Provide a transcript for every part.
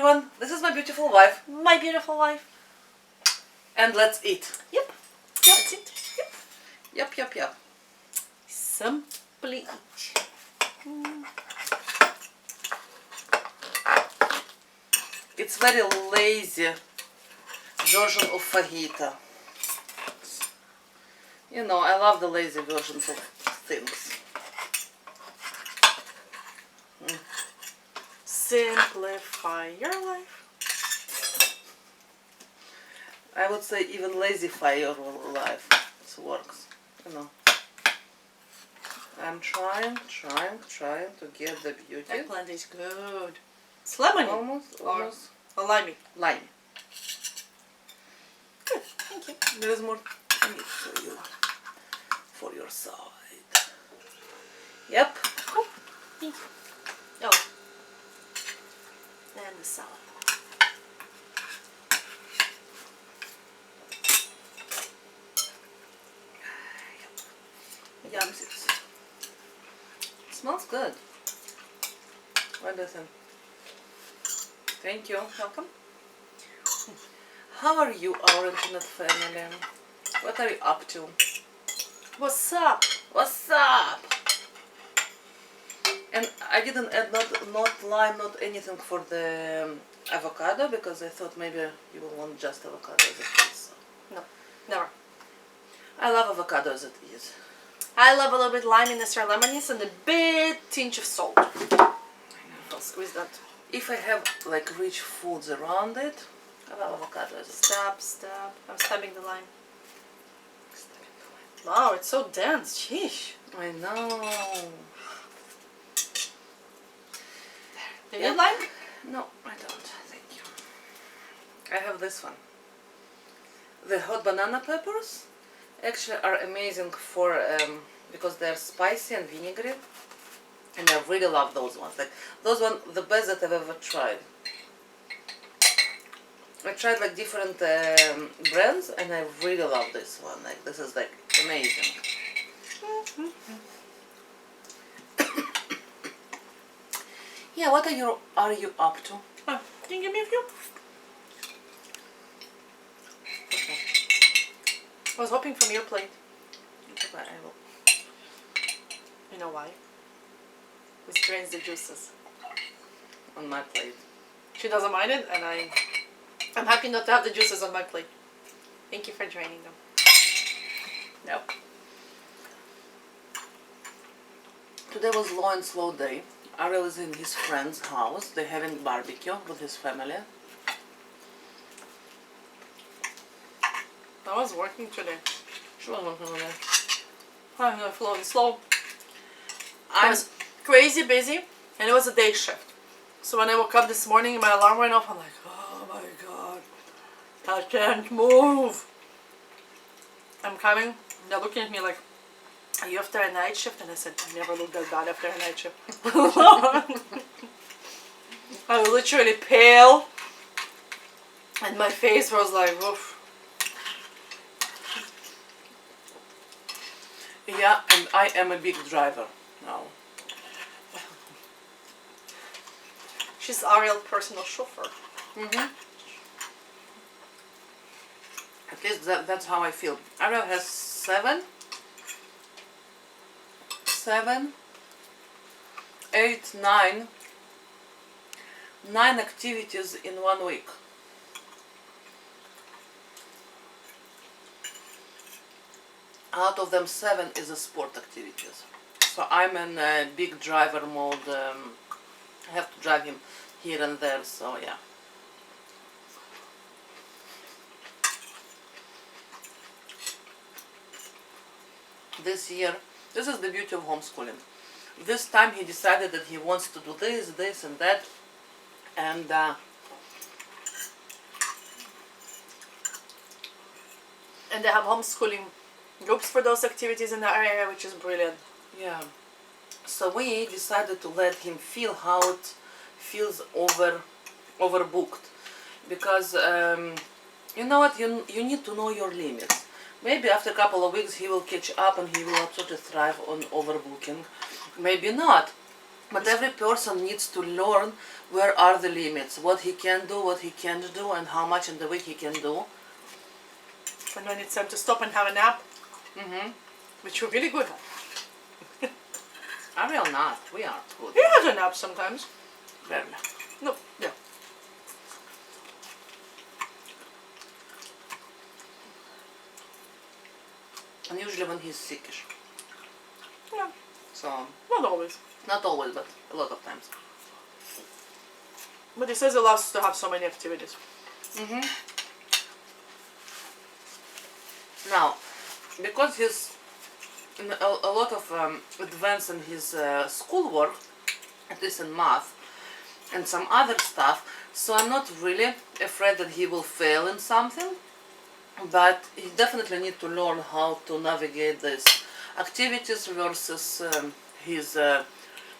everyone. This is my beautiful wife. My beautiful wife. And let's eat. Yep. That's it. Yep. Yep. Simply eat. It's very lazy version of fajita. You know, I love the lazy versions of things. Simplify your life. I would say even lazyfy your life. It works, you know. I'm trying to get the beauty. Eggplant is good. It's lemony. Almost. Or limey. Lime. Good, thank you. There is more meat for you, for your side. Yep. Cool. Thank you. Oh. And the salad. Yum. It smells good. What do you think? Thank you. Welcome. How are you, our internet family? What are you up to? What's up? What's up? And I didn't add not lime, not anything for the avocado because I thought maybe you will want just avocado as it is. No, never. I love avocado as it is. I love a little bit liminess or lemoniness and a bit tinge of salt. I'll squeeze that. If I have like rich foods around it, I love avocado as it is. Stab. I'm stabbing the lime. Wow, it's so dense. Sheesh. I know. Do you lime? No, I don't. Thank you. I have this one. The hot banana peppers actually are amazing for because they're spicy and vinegary, and I really love those ones. Like those ones, the best that I've ever tried. I tried like different brands, and I really love this one. Like this is like amazing. Yeah, what are you up to? Oh, can you give me a few? Okay. I was hoping from your plate. Okay, I will. You know why? Which drains the juices. On my plate. She doesn't mind it, and I'm happy not to have the juices on my plate. Thank you for draining them. Yep. Today was low and slow day. Ariel is in his friend's house. They're having barbecue with his family. I was working today. She was working today. I'm flowing slow. I was crazy busy, and it was a day shift. So when I woke up this morning, my alarm went off. I'm like, oh my god, I can't move. I'm coming. They're looking at me like, are you after a night shift? And I said, I never looked that bad after a night shift. I was literally pale, and my face was like, oof. Yeah, and I am a big driver now. She's Ariel's personal chauffeur. At least that's how I feel. Ariel has 7, 8, 9 activities in 1 week. Out of them 7 is a sport activities. So I'm in a big driver mode. I have to drive him here and there, so yeah. This year, this is the beauty of homeschooling. This time he decided that he wants to do this and that, and they have homeschooling groups for those activities in the area, which is brilliant. yeah. So we decided to let him feel how it feels overbooked, because you know what, you need to know your limits. Maybe after a couple of weeks he will catch up and he will absolutely thrive on overbooking. Maybe not. But every person needs to learn where are the limits, what he can do, what he can't do, and how much in the week he can do. And when it's time to stop and have a nap, Mm-hmm. which we're really good at. I will not. We are good. He has a nap sometimes. Barely. No, yeah. And usually when he's sickish. Yeah, So, not always. not always, but a lot of times. But he says he loves to have so many activities. Mm-hmm. Now, because he's in a lot of advance in his schoolwork, at least in math, and some other stuff, so I'm not really afraid that he will fail in something, but he definitely need to learn how to navigate these activities versus his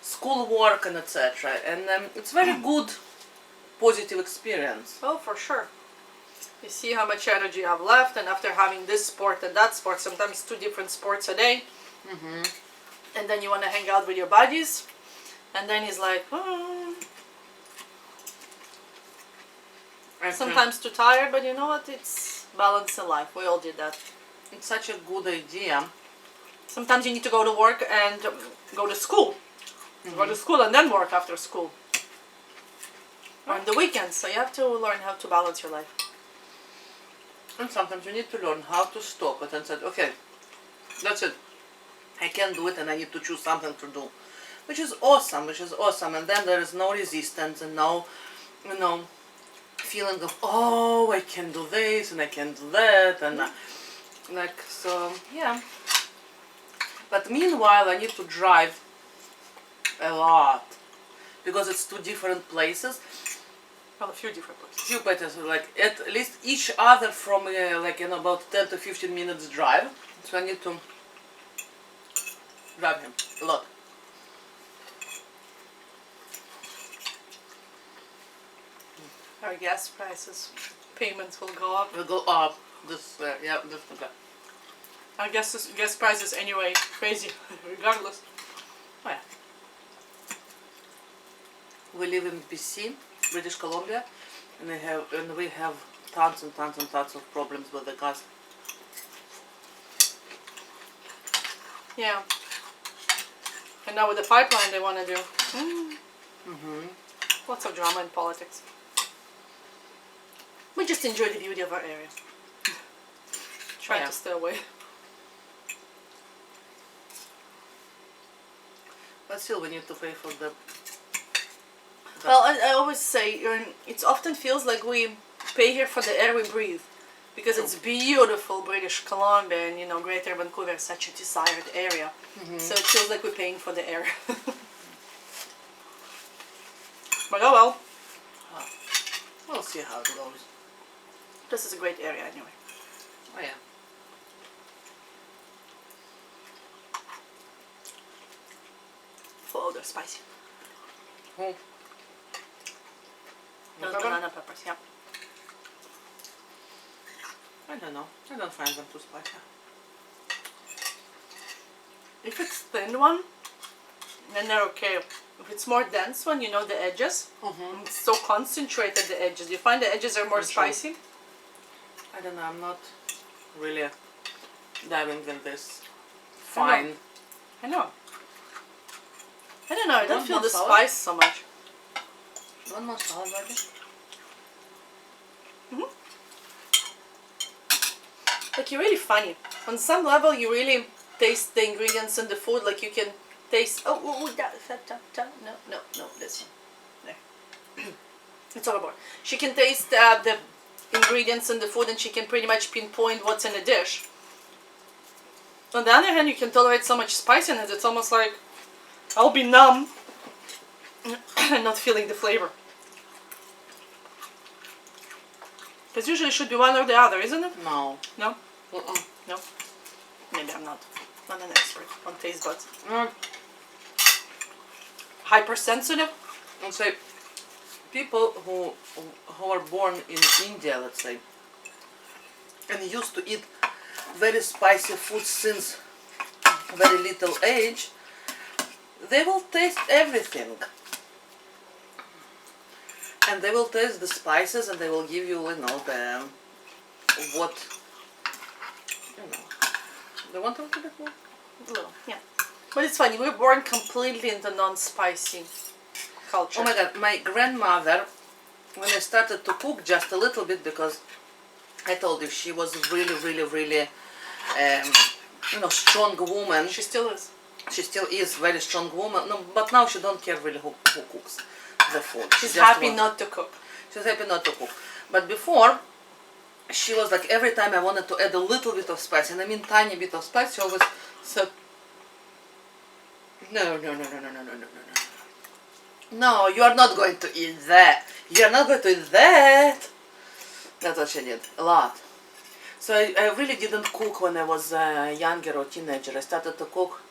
schoolwork and etc. And it's very good, positive experience. Oh, for sure. You see how much energy you have left, and after having this sport and that sport, sometimes 2 different sports a day, Mm-hmm. and then you want to hang out with your buddies, and then he's like, sometimes too tired, but you know what? It's balance in life. We all did that. It's such a good idea. Sometimes you need to go to work and go to school. Go to school and then work after school. Or on the weekends, so you have to learn how to balance your life. And sometimes you need to learn how to stop it and say, okay, that's it. I can't do it and I need to choose something to do. Which is awesome, And then there is no resistance and no, feeling of, oh, I can do this and I can do that. And like, so, yeah. But meanwhile, I need to drive a lot. Because it's 2 different places. Well, a few different places. Few places, like at least each other from about 10 to 15 minutes drive. So I need to drive him a lot. Our gas prices, payments will go up. Will go up. This, yeah, definitely. Our gas prices anyway, crazy, regardless. Oh, yeah. We live in BC, British Columbia, and we have tons and tons and tons of problems with the gas. Yeah. And now with the pipeline they want to do. Lots of drama in politics. We just enjoy the beauty of our area. Try to stay away. But still, we need to pay for the... Well, I always say, it often feels like we pay here for the air we breathe. Because it's beautiful British Columbia and, Greater Vancouver is such a desired area. So it feels like we're paying for the air. But oh well. We'll see how it goes. This is a great area anyway. Oh yeah. Oh, they're spicy. Oh. Those banana peppers, yeah. I don't know. I don't find them too spicy. If it's thin one, then they're okay. If it's more dense one, the edges, it's so concentrated, the edges. You find the edges are more spicy? I don't know, I'm not really diving in this fine. I know. I don't know, I don't Want feel more the salad? spice so much. One more salad, baby. Like, you're really funny. On some level, you really taste the ingredients in the food. Like, you can taste... Oh, no, this one. There. It's overboard. She can taste the ingredients in the food and she can pretty much pinpoint what's in the dish. On the other hand, you can tolerate so much spiciness, it's almost like I'll be numb and not feeling the flavor. Because usually it should be one or the other, isn't it? No. No? Mm-mm. No? Maybe I'm not an expert on taste buds. Hypersensitive? I'd say people who are born in India, let's say, and used to eat very spicy food since very little age, they will taste everything. And they will taste the spices, and they will give you, you know, the what, you know. They want a little bit more. A little, yeah. But it's funny. We were born completely into non-spicy culture. Oh my God, my grandmother, when I started to cook just a little bit, because I told you she was really, really, really, you know, strong woman. She still is. She still is very strong woman. No, but now she don't care really who cooks the food. She's just happy wants- not to cook. She's happy not to cook. But before, she was like, every time I wanted to add a little bit of spice, and I mean tiny bit of spice, she always said, no, no, no, no, no, no, no, no, no. No, you are not going to eat that. You are not going to eat that. That's what she did, a lot. So I really didn't cook when I was younger or teenager. I started to cook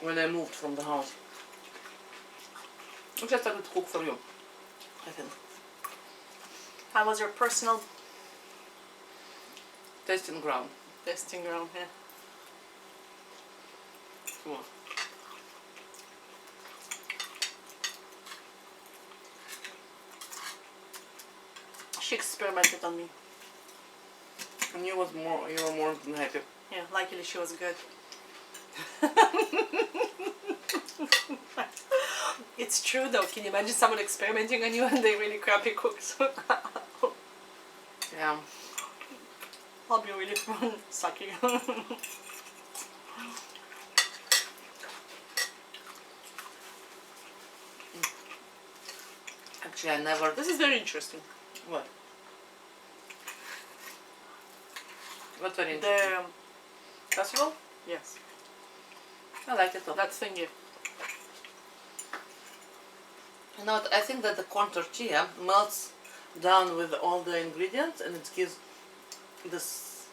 when I moved from the house. I just started to cook for you, I think. How was your personal Tasting ground. testing ground? Yeah. Cool. She experimented on me. And you were more than happy. Yeah, luckily she was good. It's true though. Can you imagine someone experimenting on you and they really crappy cooks? Yeah. I'll be really sucky. Actually, I never. This is very interesting. What? What's very interesting? The Casserole? yes, I like it too. that thingy. You know what? I think that the corn tortilla melts down with all the ingredients, and it gives this.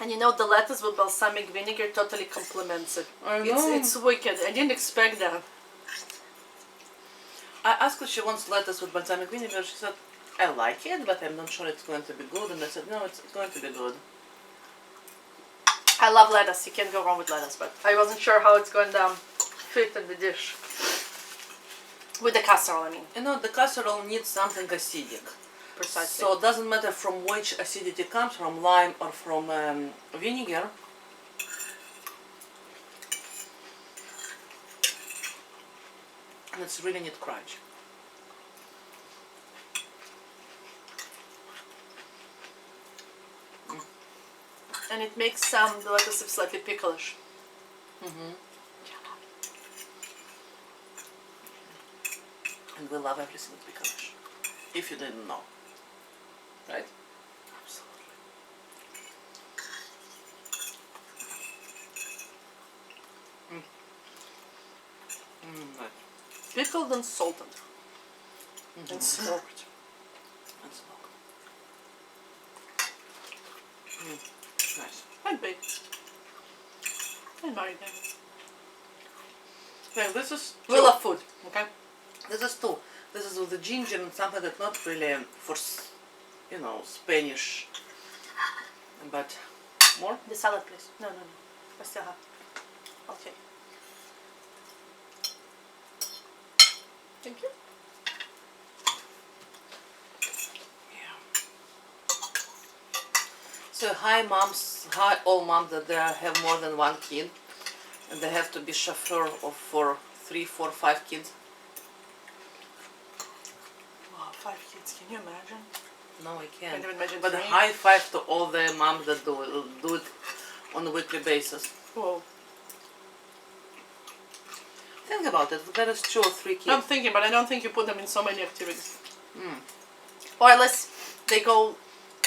And you know the lettuce with balsamic vinegar totally complements it. I know. It's wicked. I didn't expect that. I asked if she wants lettuce with balsamic vinegar. She said, I like it, but I'm not sure it's going to be good. And I said, no, it's going to be good. I love lettuce. You can't go wrong with lettuce, but I wasn't sure how it's going to fit in the dish. With the casserole, I mean. You know, the casserole needs something acidic. Precisely. So it doesn't matter from which acidity comes, from lime or from vinegar. And it's really neat crunch. And it makes the lettuce slightly picklish. Mm-hmm. And we love everything with picklish. If you didn't know. Right? Absolutely. Right. Pickled and salted. And smoked. And smoke. Nice. And baked. And marinated. Yeah, this is We love food, okay? This is too. This is with the ginger and something that's not really for, you know, Spanish. But more? The salad, please. No. I still have. I'll take. Thank you. So hi all moms that they have more than one kid, and they have to be chauffeur for 3, 4, 5 kids. Wow, 5 kids. Can you imagine? No, I I can't. can imagine But 3. high five to all the moms that do it on a weekly basis. Whoa. Think about it. There is 2 or 3 kids. I'm thinking, but I don't think you put them in so many activities. Mm. Or unless they go,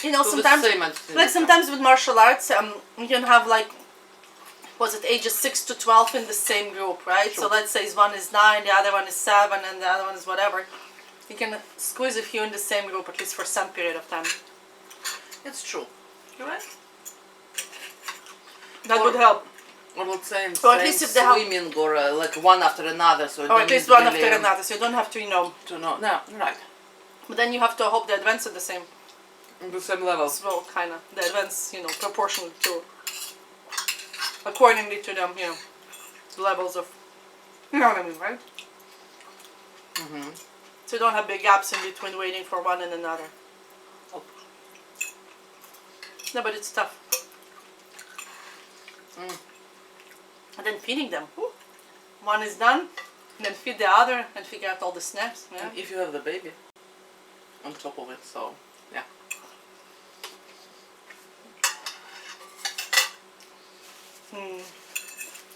you know, So the sometimes, same activity. like sometimes with martial arts, you can have like, was it ages 6 to 12 in the same group, right? Sure. So let's say one is 9, the other one is 7, and the other one is whatever. You can squeeze a few in the same group, at least for some period of time. It's true. You're right. That Or- would help. Or let's say in Or at least if they have- swimming or like one after another. So Or at least one after another, so you don't have to, you know. To know. No, you're right. But then you have to hope they advance at the same, On the same level. well, kind of. They advance, you know, proportionally to, accordingly to them, you know, levels of, you know what I mean, right? Mm-hmm. So you don't have big gaps in between waiting for one and another. Oh. No, but it's tough. Mm. And then feeding them. Whew. One is done, and then feed the other, and figure out all the snacks. Yeah. And if you have the baby on top of it, so yeah.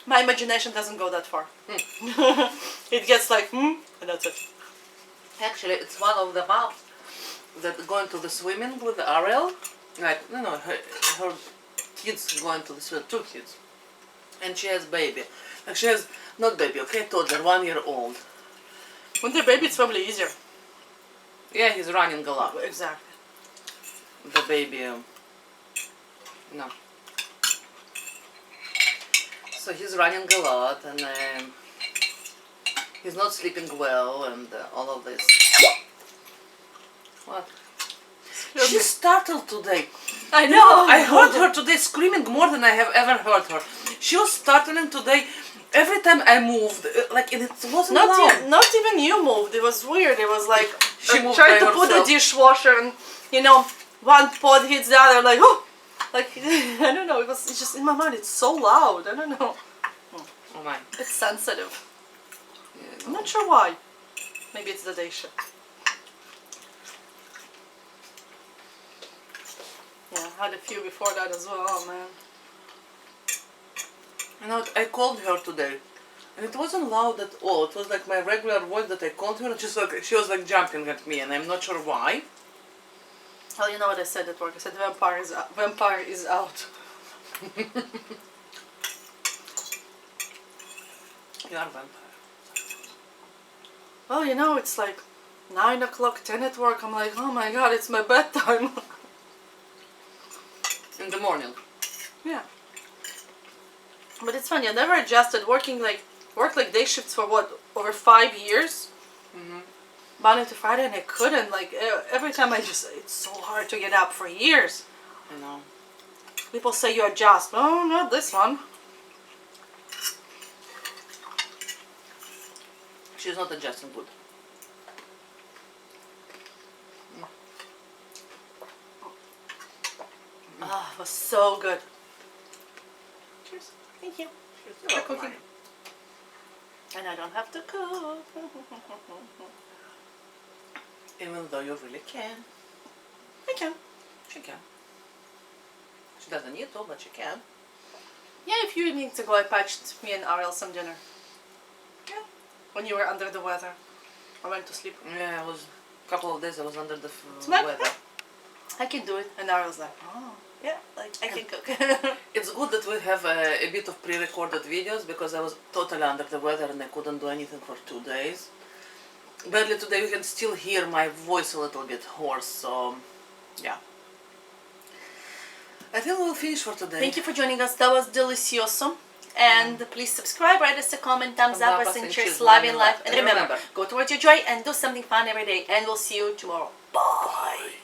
My imagination doesn't go that far. It gets like, and that's it. Actually, it's one of the moms that going to the swimming with Ariel. Like, her kids going to the swim, 2 kids. And she has baby. Like she has, not baby, okay, toddler, 1 year old. When they're baby, it's probably easier. Yeah, he's running a lot. Exactly. The baby, no. So he's running a lot and he's not sleeping well and all of this. What? She's startled today. I know. I heard her today screaming more than I have ever heard her. She was startling today. Every time I moved, like, and it wasn't loud. Not even you moved. It was weird. It was like She moved trying by to put the herself. dishwasher, and one pot hits the other. Like, oh, like I don't know. It's just in my mind. It's so loud. I don't know. Oh my. It's sensitive. Yeah, I'm not sure why. Maybe it's the day shift. Yeah, I had a few before that as well. Oh man. You know, I called her today, and it wasn't loud at all. It was like my regular voice that I called her, and she was like jumping at me, and I'm not sure why. Well, you know what I said at work? I said vampire is out. Vampire is out. You are a vampire. Well, it's like 9 o'clock, 10 at work. I'm like, oh my god, it's my bedtime. In the morning. Yeah. But it's funny, I never adjusted worked like day shifts for over 5 years? Mm-hmm. Monday to Friday, and I couldn't, like, every time it's so hard to get up for years. I know. People say you adjust. Oh, not this one. She's not adjusting good. Ah, it was so good. Cheers. Thank you. You're welcome, cooking. Mari. And I don't have to cook. Even though you really can. I can. She can. She doesn't need to, but she can. Yeah, if you need to go, I patched me and Ariel some dinner. Yeah. When you were under the weather. I went to sleep. Yeah, it was a couple of days I was under the Like, weather. I can do it. And Ariel's like, oh, yeah, like, I can cook. It's good that we have a bit of pre-recorded videos because I was totally under the weather and I couldn't do anything for 2 days. Barely today you can still hear my voice a little bit hoarse, so yeah. I think we'll finish for today. Thank you for joining us. That was delicioso. And please subscribe, write us a comment, thumbs up, us and cheers, live in life. And remember, go towards your joy and do something fun every day. And we'll see you tomorrow. Bye.